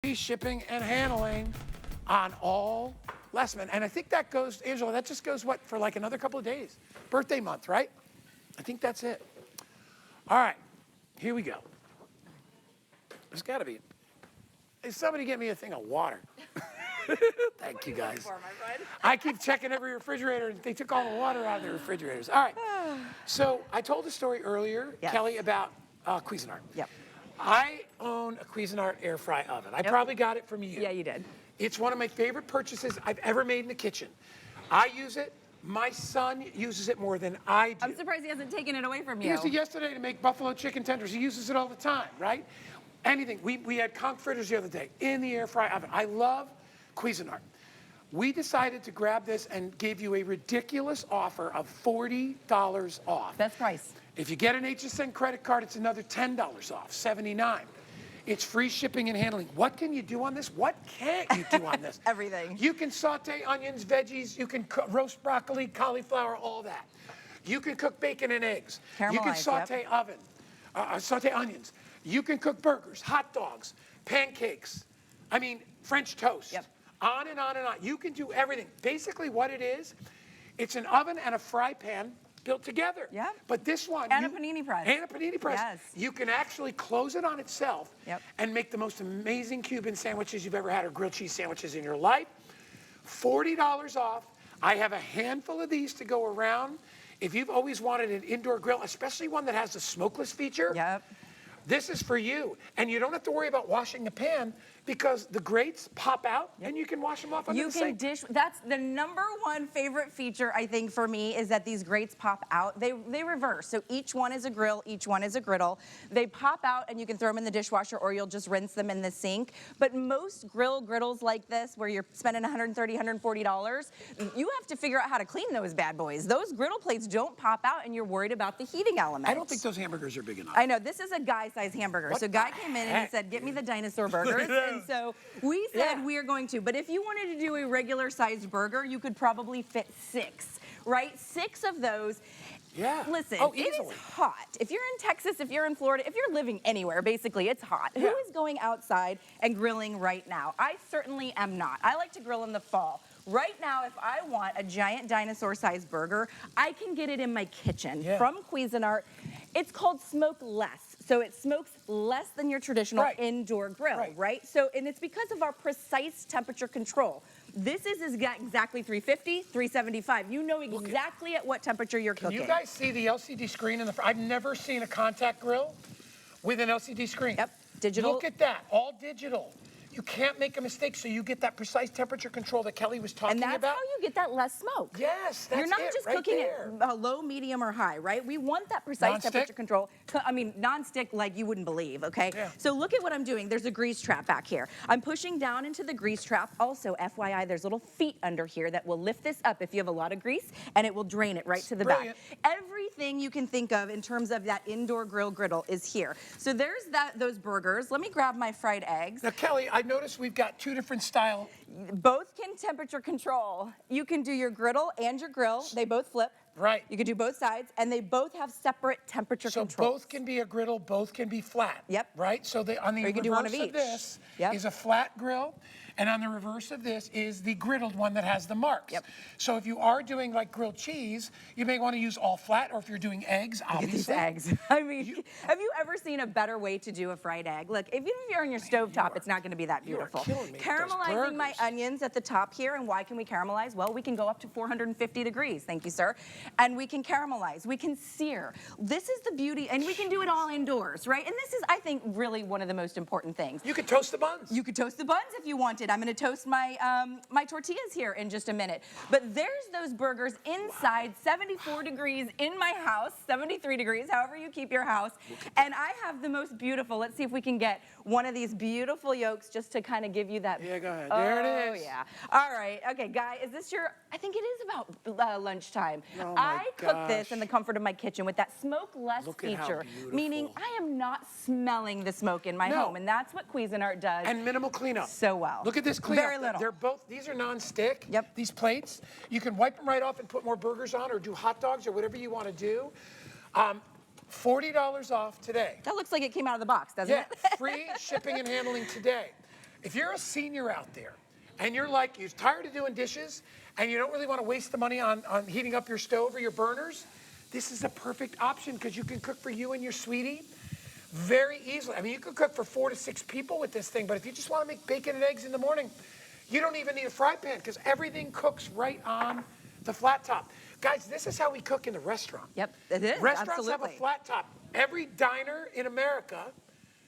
free shipping and handling on all Lessman. And I think that goes, Angela, that just goes, what, for like another couple of days? Birthday month, right? I think that's it. All right, here we go. There's got to be. Hey, somebody get me a thing of water. Thank you, guys. I keep checking every refrigerator, and they took all the water out of the refrigerators. All right. So I told a story earlier, Yes. Kelly, about Cuisinart. Yep. I own a Cuisinart air fry oven. I probably got it from you. Yeah, you did. It's one of my favorite purchases I've ever made in the kitchen. I use it. My son uses it more than I do. I'm surprised he hasn't taken it away from you. He used it yesterday to make buffalo chicken tenders. He uses it all the time, right? Anything. We had conch fritters the other day in the air fry oven. I love Cuisinart. We decided to grab this and give you a ridiculous offer of $40 off. Best price. If you get an HSN credit card, it's another $10 off, $79. It's free shipping and handling. What can you do on this? What can't you do on this? Everything. You can saute onions, veggies. You can roast broccoli, cauliflower, all that. You can cook bacon and eggs. You can saute saute onions. You can cook burgers, hot dogs, pancakes. I mean, French toast. Yep. On and on and on. You can do everything. Basically what it is, it's an oven and a fry pan built together. Yep. But this one. And a panini press. And a panini press. Yes. You can actually close it on itself and make the most amazing Cuban sandwiches you've ever had, or grilled cheese sandwiches in your life. $40 off. I have a handful of these to go around. If you've always wanted an indoor grill, especially one that has the smokeless feature, this is for you. And you don't have to worry about washing the pan because the grates pop out and you can wash them off under the sink. That's the #1 favorite feature, I think, for me, is that these grates pop out. They reverse. So each one is a grill, each one is a griddle. They pop out and you can throw them in the dishwasher or you'll just rinse them in the sink. But most griddles like this, where you're spending $130, $140, you have to figure out how to clean those bad boys. Those griddle plates don't pop out and you're worried about the heating element. I don't think those hamburgers are big enough. I know. This is a guy-size hamburger. So Guy came in and he said, get me the dinosaur burgers. And so we said we are going to. But if you wanted to do a regular-sized burger, you could probably fit 6, right? 6 of those. Yeah. Listen, it is hot. If you're in Texas, if you're in Florida, if you're living anywhere, basically, it's hot. Who is going outside and grilling right now? I certainly am not. I like to grill in the fall. Right now, if I want a giant dinosaur-sized burger, I can get it in my kitchen from Cuisinart. It's called SmokeLess. So it smokes less than your traditional indoor grill, right? So, and it's because of our precise temperature control. This is exactly 350, 375. You know exactly at what temperature you're cooking. Can you guys see the LCD screen in the front? I've never seen a contact grill with an LCD screen. Yep, digital. Look at that, all digital. You can't make a mistake, so you get that precise temperature control that Kelly was talking about. And that's how you get that less smoke. Yes, that's it. You're not just cooking it low, medium, or high, right? We want that precise temperature control. I mean, non-stick like you wouldn't believe, okay? Yeah. So look at what I'm doing. There's a grease trap back here. I'm pushing down into the grease trap. Also, FYI, there's little feet under here that will lift this up if you have a lot of grease, and it will drain it right to the back. Everything you can think of in terms of that indoor griddle is here. So there's those burgers. Let me grab my fried eggs. Now, Kelly, I noticed we've got 2 different style. Both can temperature control. You can do your griddle and your grill. They both flip. Right. You can do both sides, and they both have separate temperature controls. So both can be a griddle, both can be flat. Yep. Right? So on the reverse of this is a flat grill, and on the reverse of this is the griddled one that has the marks. Yep. So if you are doing like grilled cheese, you may want to use all flat, or if you're doing eggs, obviously. These eggs. I mean, have you ever seen a better way to do a fried egg? Look, even if you're on your stovetop, it's not going to be that beautiful. You are killing me. Caramelizing my onions at the top here, and why can we caramelize? Well, we can go up to 450 degrees, thank you, sir. And we can caramelize, we can sear. This is the beauty, and we can do it all indoors, right? And this is, I think, really one of the most important things. You could toast the buns. You could toast the buns if you wanted. I'm going to toast my my tortillas here in just a minute. But there's those burgers inside, 74 degrees in my house, 73 degrees, however you keep your house. And I have the most beautiful, let's see if we can get one of these beautiful yolks just to kind of give you that. Yeah, go ahead. There it is. Oh, yeah. All right. Okay, Guy, is this your, I think it is about lunchtime. Oh, I cook this in the comfort of my kitchen with that smokeless feature, meaning I am not smelling the smoke in my home, and that's what Cuisinart does. And minimal cleanup. So well. Look at this cleanup. Very little. They're both, these are non-stick. Yep. These plates. You can wipe them right off and put more burgers on, or do hot dogs, or whatever you want to do. $40 off today. That looks like it came out of the box, doesn't it? Free shipping and handling today. if you're a senior out there and you're like, you're tired of doing dishes and you don't really want to waste the money on heating up your stove or your burners, this is a perfect option because you can cook for you and your sweetie very easily. I mean, you could cook for 4 to 6 people with this thing, but if you just want to make bacon and eggs in the morning, you don't even need a fry pan because everything cooks right on the flat top. Guys, this is how we cook in the restaurant. Yep, it is. Restaurants absolutely. have a flat top. Every diner in America,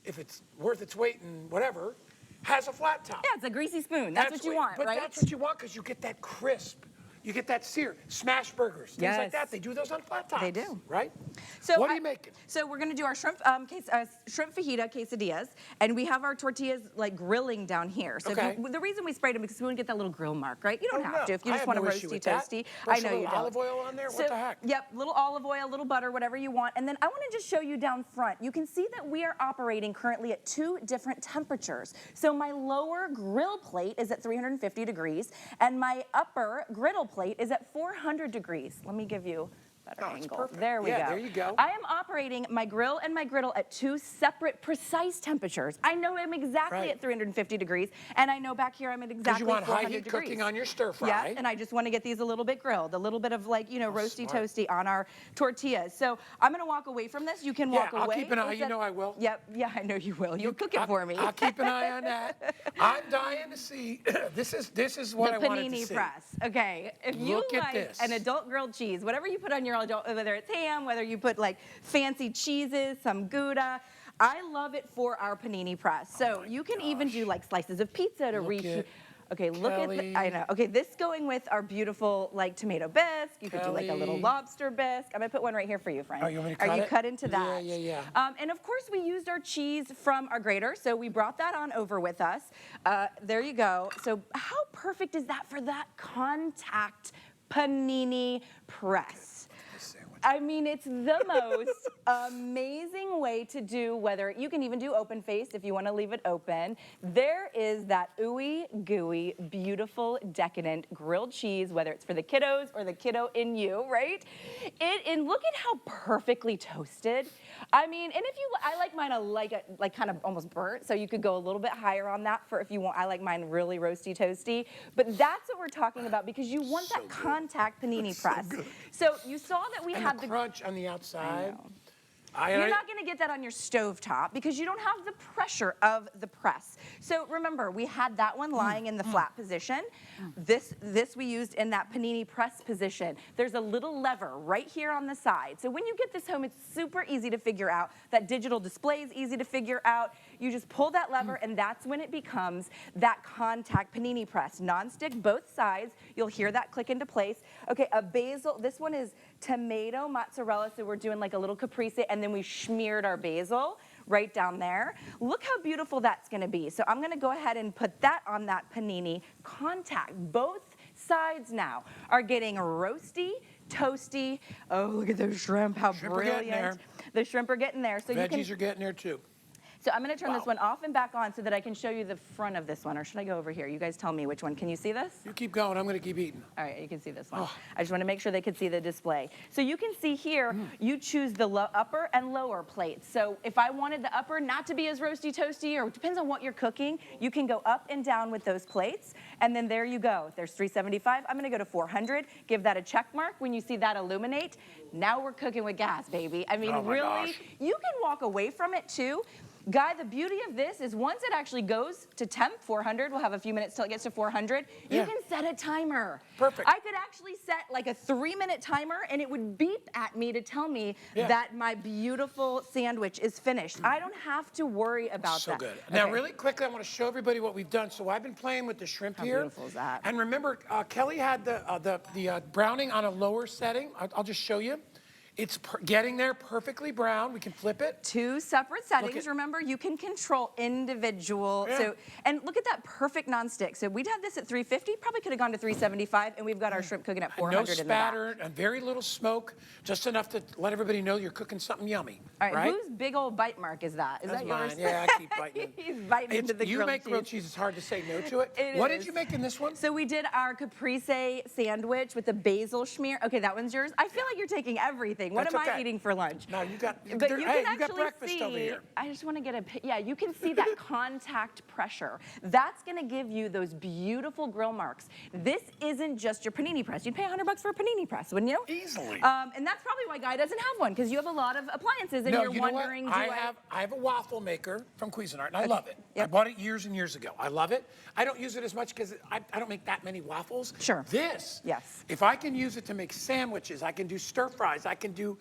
if it's worth its weight in whatever, has a flat top. Yeah, it's a greasy spoon. That's what you want, but right? That's what you want because you get that crisp. You get that sear. Smash burgers, things like that. They do those on flat tops. They do. Right? So what are you making? So we're gonna do our shrimp shrimp fajita quesadillas, and we have our tortillas like grilling down here. So Okay. the reason we sprayed them is because we want to get that little grill mark, right? You don't have no. to if you I just have want no a issue roasty with that. toasty. Brush I know a you little don't. olive oil on there? So, What the heck? Yep, little olive oil, little butter, whatever you want. And then I want to just show you down front. You can see that we are operating currently at 2 different temperatures. So my lower grill plate is at 350 degrees, and my upper griddle plate is at 400 degrees. Let me give you a better it's angle. perfect. There we go. Yeah, there you go. I am operating my grill and my griddle at 2 separate precise temperatures. I know I'm exactly at 350 degrees, and I know back here I'm at exactly 400 you want high degrees. heat cooking on your stir fry. Yeah, and I just want to get these a little bit grilled, a little bit of like, roasty smart. toasty on our tortillas. So I'm going to walk away from this. You can walk away. I'll keep an eye. You know I will. Yep, yeah, I know you will. You'll cook it for me. I'll keep an eye on that. I'm dying to see. This is what The I wanted to panini see. press. Okay, if you Look at like this. an adult grilled cheese, whatever you put on your adult, whether it's ham, whether you put like fancy cheeses, some Gouda, I love it for our panini press. So you can even do like slices of pizza to reach. Okay, look at Kelly. I know. Okay, this going with our beautiful like tomato bisque. You could do like a little Kelly. lobster bisque. I'm gonna put one right here for you, friend. Oh, you want me to Are cut you it? cut into that? Yeah. And of course, we used our cheese from our grater, so we brought that on over with us. There you go. So how perfect is that for that contact panini press? I mean, it's the most amazing way to do, whether you can even do open face if you want to leave it open. There is that ooey gooey, beautiful, decadent grilled cheese, whether it's for the kiddos or the kiddo in you, right? And look at how perfectly toasted. I mean, and if you, I like mine like kind of almost burnt, so you could go a little bit higher on that for if you want. I like mine really roasty toasty, but that's what we're talking about because you want that contact panini press. So you saw that we had the crunch on the outside. You're not going to get that on your stovetop because you don't have the pressure of the press. So remember, we had that one lying in the flat position. This we used in that panini press position. There's a little lever right here on the side. So when you get this home, it's super easy to figure out. That digital display is easy to figure out. You just pull that lever, and that's when it becomes that contact panini press. Non-stick, both sides. You'll hear that click into place. Okay, a basil. This one is tomato mozzarella, so we're doing like a little caprese, and then we smeared our basil right down there. Look how beautiful that's gonna be. So I'm gonna go ahead and put that on that panini contact. Both sides now are getting roasty, toasty. Oh, look at those shrimp, how brilliant. The shrimp are getting there. So veggies are getting there too. So I'm going to turn this one off and back on so that I can show you the front of this one. Or should I go over here? You guys tell me which one. Can you see this? You keep going. I'm going to keep eating. All right, you can see this one. I just want to make sure they could see the display. So you can see here, you choose the upper and lower plates. So if I wanted the upper not to be as roasty toasty, or it depends on what you're cooking, you can go up and down with those plates. And then there you go. If there's 375, I'm going to go to 400. Give that a check mark when you see that illuminate. Now we're cooking with gas, baby. I mean, really, you can walk away from it too. Guy, the beauty of this is once it actually goes to temp, 400, we'll have a few minutes till it gets to 400, you can set a timer. Perfect. I could actually set like a 3-minute timer and it would beep at me to tell me that my beautiful sandwich is finished. I don't have to worry about that. So good. Now, really quickly, I want to show everybody what we've done. So I've been playing with the shrimp here. How beautiful is that? And remember, Kelly had the browning on a lower setting. I'll just show you. It's getting there perfectly brown. We can flip it. 2 separate settings. Remember, you can control individual. So, and look at that perfect nonstick. So we'd had this at 350, probably could have gone to 375, and we've got our shrimp cooking at 400 no in the spatter and very little smoke, just enough to let everybody know you're cooking something yummy. All right, whose big old bite mark is that? Is That's that yours? mine. Yeah, I keep biting. He's biting into the You make grilled cheese. It's hard to say no to it. What did you make in this one? So we did our caprese sandwich with the basil schmear. Okay, that one's yours. I feel like you're taking everything cooking. What That's am I okay. eating for lunch? No, you got, But there, you hey, can you got actually breakfast see, over here. I just want to get yeah, you can see that contact pressure. That's going to give you those beautiful grill marks. This isn't just your panini press. You'd pay $100 for a panini press, wouldn't you? Easily. And that's probably why Guy doesn't have one, because you have a lot of appliances and No, you're you know wondering, what? I have a waffle maker from Cuisinart, and I love it. Yep. I bought it years and years ago. I love it. I don't use it as much because I don't make that many waffles. Sure. This, Yes. if I can use it to make sandwiches, I can do stir fries, I can do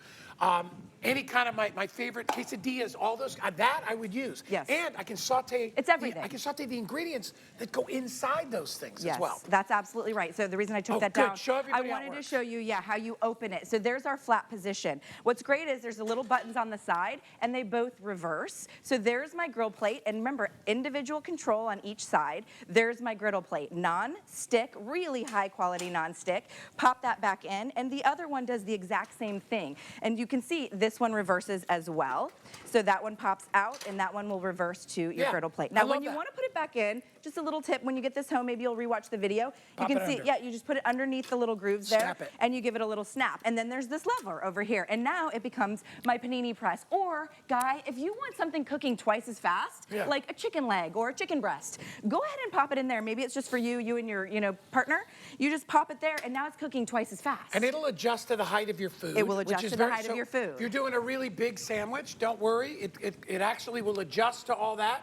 any kind of my favorite quesadillas, all those, that I would use. Yes. And I can saute. It's everything. I can saute the ingredients that go inside those things Yes, as well. that's absolutely right. So the reason I took that good. down, Show I everybody how it wanted to works. show you, how you open it. So there's our flat position. What's great is there's the little buttons on the side, and they both reverse. So there's my grill plate, and remember, individual control on each side. There's my griddle plate, non-stick, really high quality non-stick. Pop that back in, and the other one does the exact same thing. And you can see this one reverses as well. So that one pops out, and that one will reverse to your Yeah, griddle plate. I Now, love when you that. want to put it back in, just a little tip, when you get this home, maybe you'll rewatch the video. Pop You can it see, under. you just put it underneath the little grooves there, Snap it. and you give it a little snap. And then there's this lever over here, and now it becomes my panini press. Or, Guy, if you want something cooking twice as fast, Yeah. like a chicken leg or a chicken breast, go ahead and pop it in there. Maybe it's just for you and your partner. You just pop it there, and now it's cooking twice as fast. And it'll adjust to the height of your food. It will which adjust is to the very- height of your food. If you're doing a really big sandwich, don't worry. It actually will adjust to all that.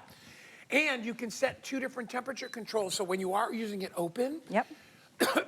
And you can set 2 different temperature controls. So when you are using it open, Yep.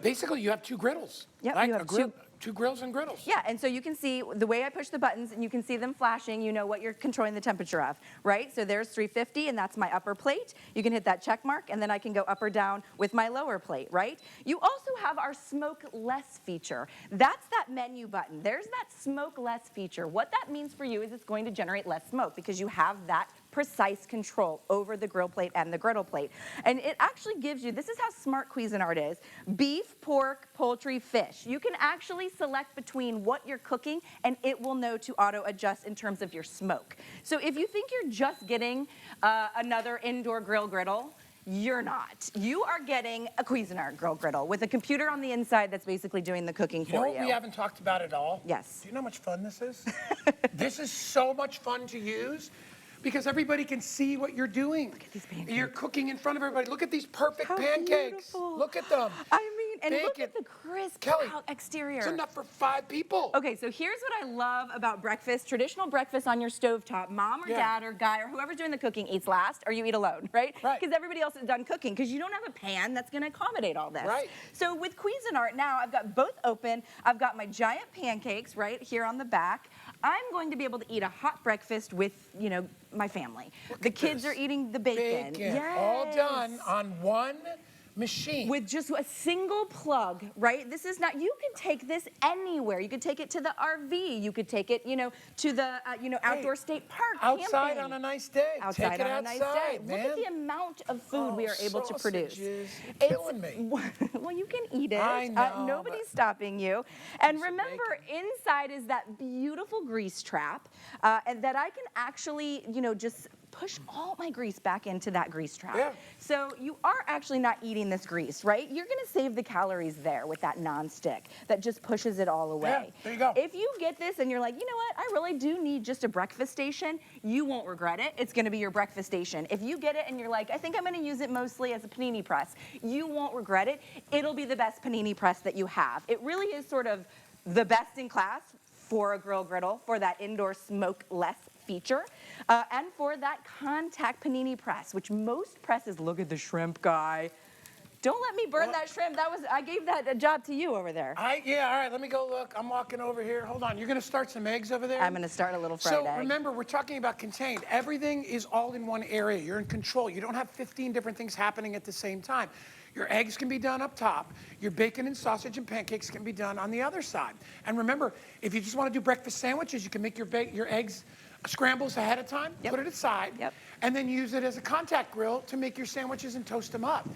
basically you have 2 griddles. Yep, Right? you have two. 2 grills and griddles. Yeah, and so you can see the way I push the buttons, and you can see them flashing, you know what you're controlling the temperature of, right? So there's 350, and that's my upper plate. You can hit that check mark, and then I can go up or down with my lower plate, right? You also have our smoke less feature. That's that menu button. There's that smoke less feature. What that means for you is it's going to generate less smoke because you have that precise control over the grill plate and the griddle plate. And it actually gives you, this is how smart Cuisinart is, beef, pork, poultry, fish. You can actually select between what you're cooking, and it will know to auto adjust in terms of your smoke. So if you think you're just getting another indoor griddle, you're not. You are getting a Cuisinart griddle with a computer on the inside that's basically doing the cooking You know for what you. we haven't talked about at all? Yes. Do you know how much fun this is? This is so much fun to use because everybody can see what you're doing. Look at these pancakes. You're cooking in front of everybody. Look at these perfect How pancakes. beautiful. Look at them. I mean, and look Bacon. at the crisp Kelly, out exterior. It's enough for 5 people. Okay, so here's what I love about breakfast. Traditional breakfast on your stovetop. Mom or Yeah. dad or Guy or whoever's doing the cooking eats last, or you eat alone, right? Right. Because everybody else is done cooking, because you don't have a pan that's going to accommodate all this. Right. So with Cuisinart now, I've got both open. I've got my giant pancakes right here on the back. I'm going to be able to eat a hot breakfast with, my family. The kids this. are eating the bacon. Bacon. All done on one machine. With just a single plug, right? This is not, you can take this anywhere. You could take it to the RV. You could take it, to the, outdoor state park. Outside camping. on a nice day. Outside Take it on a outside, nice day. man. Look at the amount of food we are able to produce. Sausages. It's- Killing me. Well, you can eat it. I know, nobody's but- stopping you. And remember, inside is that beautiful grease trap, and that I can actually, just push all my grease back into that grease trap. Yeah. So you are actually not eating this grease, right? You're gonna save the calories there with that nonstick that just pushes it all away. Yeah, there you go. If you get this and you're like, you know what, I really do need just a breakfast station, you won't regret it. It's gonna be your breakfast station. If you get it and you're like, I think I'm gonna use it mostly as a panini press, you won't regret it. It'll be the best panini press that you have. It really is sort of the best in class for a griddle, for that indoor smokeless feature, and for that contact panini press, which most presses, look at the shrimp guy. Don't let me burn that shrimp. I gave that a job to you over there. Yeah, all right, let me go look. I'm walking over here. Hold on. You're going to start some eggs over there? I'm gonna start a little fried egg. Remember, we're talking about contained. Everything is all in one area. You're in control. You don't have 15 different things happening at the same time. Your eggs can be done up top. Your bacon and sausage and pancakes can be done on the other side. And remember, if you just want to do breakfast sandwiches, you can make your eggs scrambles ahead of time, put it aside, and then use it as a contact grill to make your sandwiches and toast them up.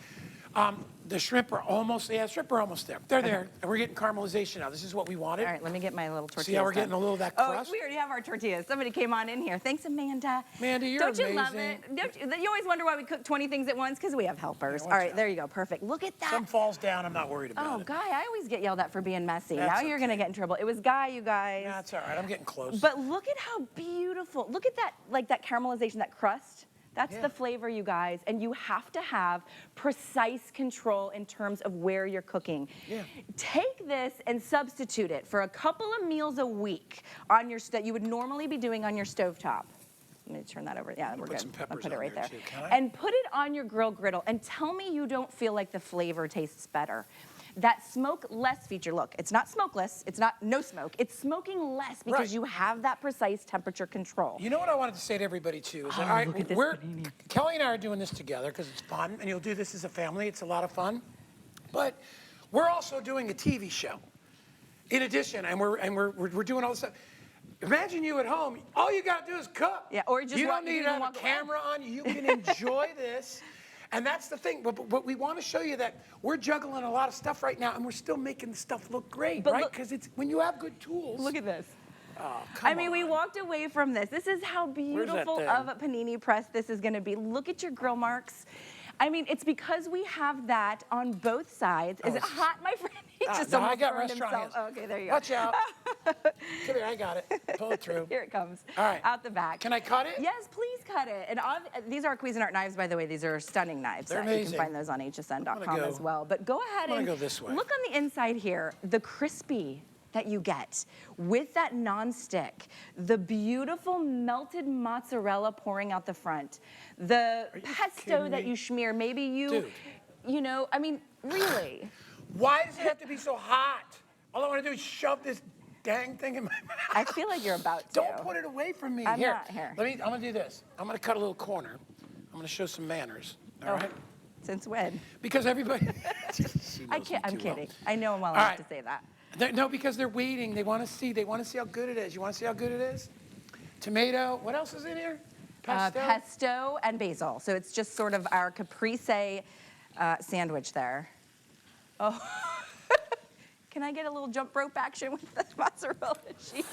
The shrimp are almost, shrimp are almost there. They're there, and we're getting caramelization now. This is what we wanted. All right, let me get my little tortillas. See how we're getting done. a little of that Oh, crust? we already have our tortillas. Somebody came on in here. Thanks, Amanda. Amanda, you're Don't you amazing. love it? Don't you always wonder why we cook 20 things at once? Because we have helpers. Yeah, All right, out. there you go. Perfect. Look at that. Some falls down. I'm not worried about Oh, it. Guy, I always get yelled at for being messy. That's Now you're going to get in trouble. It was Guy, you guys. That's all right. I'm getting close. But look at how beautiful. Look at that, like that caramelization, that crust. That's Yeah. the flavor, you guys. And you have to have precise control in terms of where you're cooking. Yeah. Take this and substitute it for a couple of meals a week on your that you would normally be doing on your stovetop. Let me turn that over. Yeah, we're put good. some I'll peppers put it on right there there. too, can I? And put it on your griddle and tell me you don't feel like the flavor tastes better. That smoke-less feature, look, it's not smokeless, it's not no smoke, it's smoking less because Right. you have that precise temperature control. You know what I wanted to say to everybody too is that, Oh, all right, look at this we're panini. Kelly and I are doing this together because it's fun, and you'll do this as a family. It's a lot of fun, but we're also doing a TV show. In addition, and we're doing all this stuff. Imagine you at home. All you got to do is cook. Yeah, or just you walk- don't you need can to have a walk away. camera on. You can enjoy this. And that's the thing. But we want to show you that we're juggling a lot of stuff right now, and we're still making the stuff look great, But right? look- Because it's when you have good tools. Look at this. Oh, come I mean, we on. walked away from this. This is how beautiful thing? of a panini press this is going to be. Look at your grill marks. I mean, it's because we have that on both sides. Is it it's- hot, my friend? He Ah, just no, I almost got burned restaurant himself. hands. Oh, okay, there you go. Watch out. Come here, I got it. Pull it through. Here it comes. All right. Out the back. Can I cut it? Yes, please cut it. And these are Cuisinart knives, by the way. These are stunning knives. They're You amazing. can find those on hsn.com go- as well. But go ahead I'm and gonna go this way. look on the inside here. The crispy that you get with that nonstick, the beautiful melted mozzarella pouring out the front, the you pesto kidding that me? you smear. Maybe Dude. you know, I mean, really. Why does it have to be so hot? All I want to do is shove this dang thing in my mouth. I feel like you're about to. Don't put it away from me. I'm here. not here. I'm gonna do this. I'm gonna cut a little corner. I'm gonna show some manners. All Oh, right? Since when? Because everybody. She I knows can't. me I'm too well. kidding. I know I'm well All enough right. to say that. No, because they're waiting. They want to see. They want to see how good it is. You want to see how good it is? Tomato. What else is in here? Pesto. Pesto and basil. So it's just sort of our caprese sandwich there. Oh, can I get a little jump rope action with the mozzarella cheese?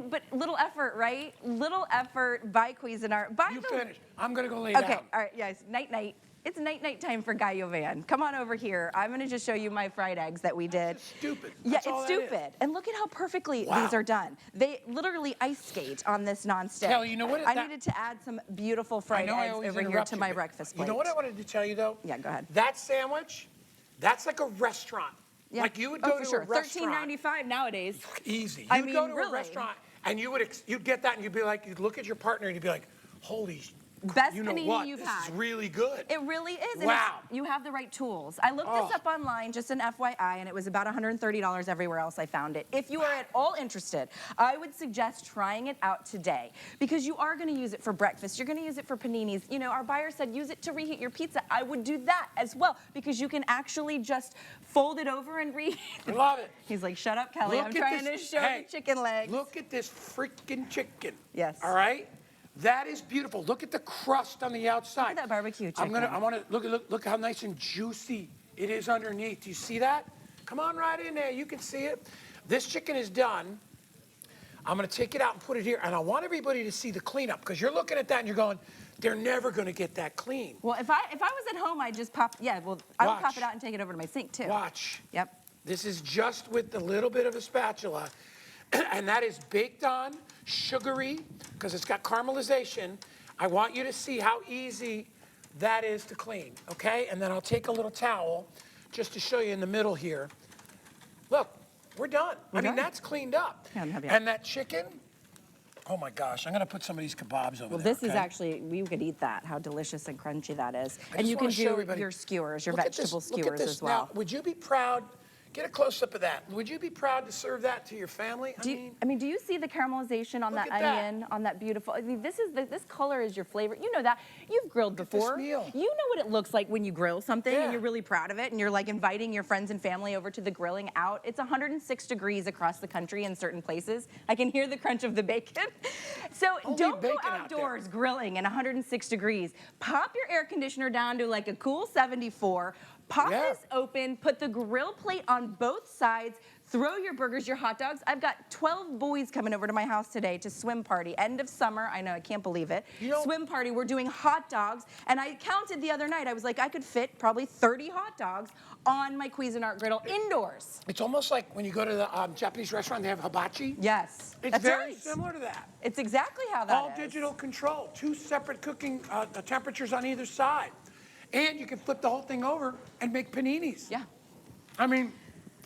But little effort, right? Little effort by Cuisinart. By You the finish. I'm gonna go lay Okay, down. all right, guys, night-night. It's night-night time for Guy Yovan. Come on over here. I'm gonna just show you my fried eggs that we did. Stupid. Yeah, That's all it's that is. stupid. And look at how perfectly Wow. these are done. They literally ice skate on this nonstick. Kelly, you know what? I That- needed to add some beautiful I fried know I eggs always over here interrupt to you, my but breakfast plate. You know what I wanted to tell you though? Yeah, go ahead. That sandwich, that's like a restaurant. Yeah. Like you would go for to sure. a restaurant. $13.95 nowadays. Easy. I You'd mean, go to really. a restaurant and you'd get that and you'd be like, you'd look at your partner and you'd be like, holy, Best you know panini what? you've This had. is really good. It really is. and Wow. You have the right tools. I looked this Oh. up online, just an FYI, and it was about $130 everywhere else I found it. If you are at all interested, I would suggest trying it out today because you are going to use it for breakfast. You're going to use it for paninis. You know, our buyer said use it to reheat your pizza. I would do that as well because you can actually just fold it over and reheat. I love it. He's like, shut up, Kelly. Look I'm at trying this- to show hey, the chicken legs. Look at this freaking chicken. Yes. All right? That is beautiful. Look at the crust on the outside. Look at that barbecue chicken. I want to look how nice and juicy it is underneath. Do you see that? Come on right in there. You can see it. This chicken is done. I'm going to take it out and put it here. And I want everybody to see the cleanup because you're looking at that and you're going, they're never going to get that clean. Well, if I was at home, I'd just pop, I would pop Watch. it out and take it over to my sink too. Watch. Yep. This is just with a little bit of a spatula. And that is baked on, sugary, because it's got caramelization. I want you to see how easy that is to clean, okay? And then I'll take a little towel just to show you in the middle here. Look, we're done. I mean, done. that's cleaned up. Yeah, I'm happy. And that chicken, oh my gosh, I'm gonna put some of these kebabs over Well, there. this is okay? actually, you could eat that, how delicious and crunchy that is. I And just you can wanna show do everybody- your skewers, your Look at this, vegetable look at skewers this. as well. Now, would you be proud? Get a close-up of that. Would you be proud to serve that to your family? Do you see the caramelization on Look that at that. onion, on that beautiful? I mean, this color is your flavor. You know that. You've grilled at this before. meal. You know what it looks like when you grill something Yeah. and you're really proud of it, and you're like inviting your friends and family over to the grilling out. It's 106 degrees across the country in certain places. I can hear the crunch of the bacon. So Only don't go bacon out there. outdoors grilling in 106 degrees. Pop your air conditioner down to like a cool 74. Pop Yeah. this open, put the grill plate on both sides, throw your burgers, your hot dogs. I've got 12 boys coming over to my house today to swim party. End of summer. I know, I can't believe it. Swim party. We're doing hot dogs. And I counted the other night. I was like, I could fit probably 30 hot dogs on my Cuisinart griddle indoors. It's almost like when you go to the Japanese restaurant, they have hibachi. Yes. It's that's very right. similar to that. It's exactly how that All is. digital control, 2 separate cooking temperatures on either side. And you can flip the whole thing over and make paninis. Yeah. I mean,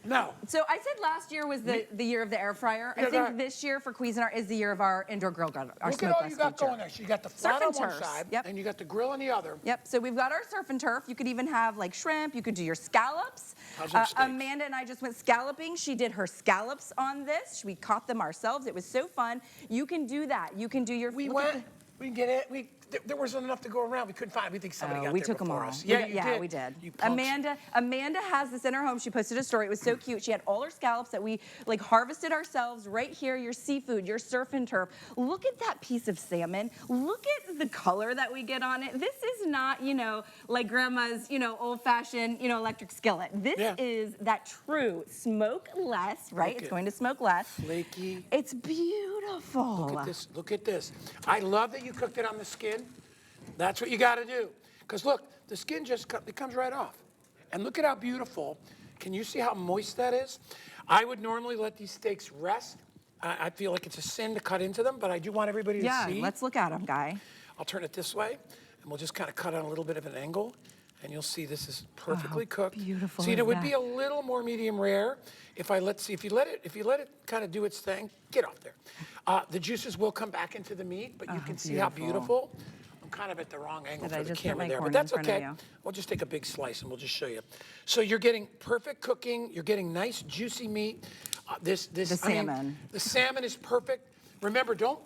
no. So I said last year was the year of the air fryer. Yeah, I go ahead. think this year for Cuisinart is the year of our indoor grill, our Look at all smokeless you got feature. going there. So you got the flat Surf on and one turfs. side, Yep. and you got the grill on the other. Yep, so we've got our surf and turf. You could even have like shrimp. You could do your scallops. How's them steaks? Amanda and I just went scalloping. She did her scallops on this. We caught them ourselves. It was so fun. You can do that. You can do your. We look at went. We can get it. There wasn't enough to go around. We couldn't find it. We think somebody got we there took them before all. us. We Yeah, got- you yeah, did. we did. You punks. Amanda has this in her home. She posted a story. It was so cute. She had all her scallops that we like harvested ourselves right here. Your seafood, your surf and turf. Look at that piece of salmon. Look at the color that we get on it. This is not, like grandma's, old-fashioned, electric skillet. This Yeah. is that true smokeless, right? Look It's at- going to smoke less. Flaky. It's beautiful. Look at this. Look at this. I love that you cooked it on the skin. That's what you got to do. Because look, the skin it comes right off. And look at how beautiful. Can you see how moist that is? I would normally let these steaks rest. I feel like it's a sin to cut into them, but I do want everybody to Yeah, see. let's look at them, Guy. I'll turn it this way, and we'll just kind of cut on a little bit of an angle, and you'll see this is perfectly cooked. beautiful See, is it would that? be a little more medium rare if you let it kind of do its thing. Get off there. The juices will come back into the meat, but you can see how beautiful. I'm kind of at the wrong angle Did I for the just put camera my there, corn but in that's front of okay. you? We'll just take a big slice and we'll just show you. So you're getting perfect cooking. You're getting nice juicy meat. The salmon. The salmon is perfect. Remember, don't